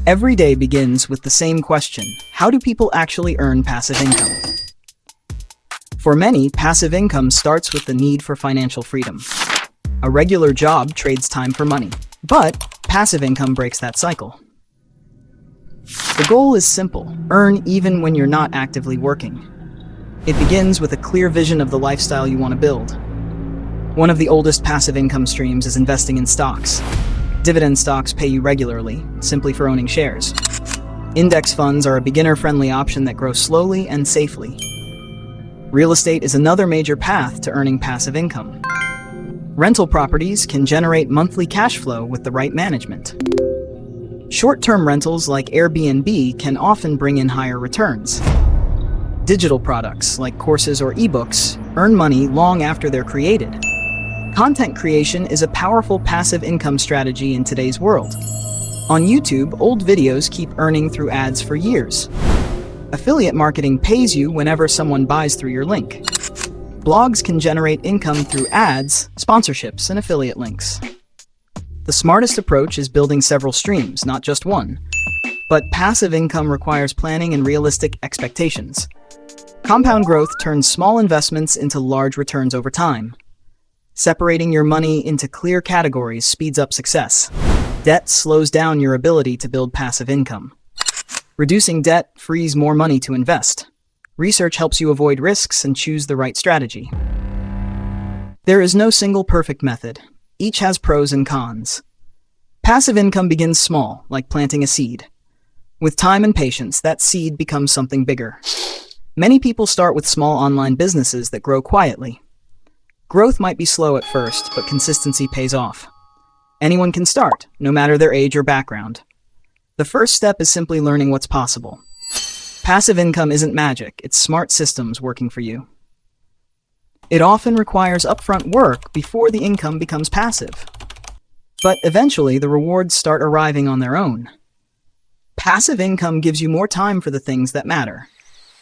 Every day begins with the same question: how do people actually earn passive income? For many, passive income starts with the need for financial freedom. A regular job trades time for money, but passive income breaks that cycle. The goal is simple: earn even when you're not actively working. It begins with a clear vision of the lifestyle you want to build. One of the oldest passive income streams is investing in stocks. Dividend stocks pay you regularly, simply for owning shares. Index funds are a beginner-friendly option that grows slowly and safely. Real estate is another major path to earning passive income. Rental properties can generate monthly cash flow with the right management. Short-term rentals like Airbnb can often bring in higher returns. Digital products like courses or ebooks earn money long after they're created. Content creation is a powerful passive income strategy in today's world. On YouTube, old videos keep earning through ads for years. Affiliate marketing pays you whenever someone buys through your link. Blogs can generate income through ads, sponsorships, and affiliate links. The smartest approach is building several streams, not just one. But passive income requires planning and realistic expectations. Compound growth turns small investments into large returns over time. Separating your money into clear categories speeds up success. Debt slows down your ability to build passive income. Reducing debt frees more money to invest. Research helps you avoid risks and choose the right strategy. There is no single perfect method. Each has pros and cons. Passive income begins small, like planting a seed. With time and patience, that seed becomes something bigger. Many people start with small online businesses that grow quietly. Growth might be slow at first, but consistency pays off. Anyone can start, no matter their age or background. The first step is simply learning what's possible. Passive income isn't magic, it's smart systems working for you. It often requires upfront work before the income becomes passive. But eventually, the rewards start arriving on their own. Passive income gives you more time for the things that matter.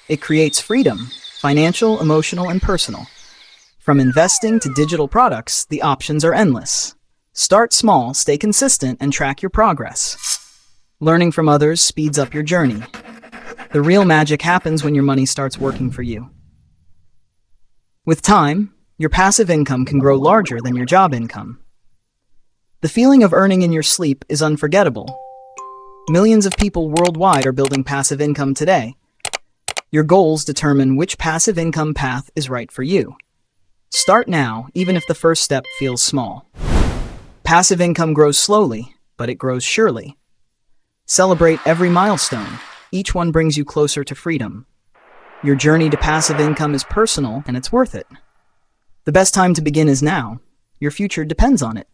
It creates freedom, financial, emotional, and personal. From investing to digital products, the options are endless. Start small, stay consistent, and track your progress. Learning from others speeds up your journey. The real magic happens when your money starts working for you. With time, your passive income can grow larger than your job income. The feeling of earning in your sleep is unforgettable. Millions of people worldwide are building passive income today. Your goals determine which passive income path is right for you. Start now, even if the first step feels small. Passive income grows slowly, but it grows surely. Celebrate every milestone. Each one brings you closer to freedom. Your journey to passive income is personal, and it's worth it. The best time to begin is now. Your future depends on it.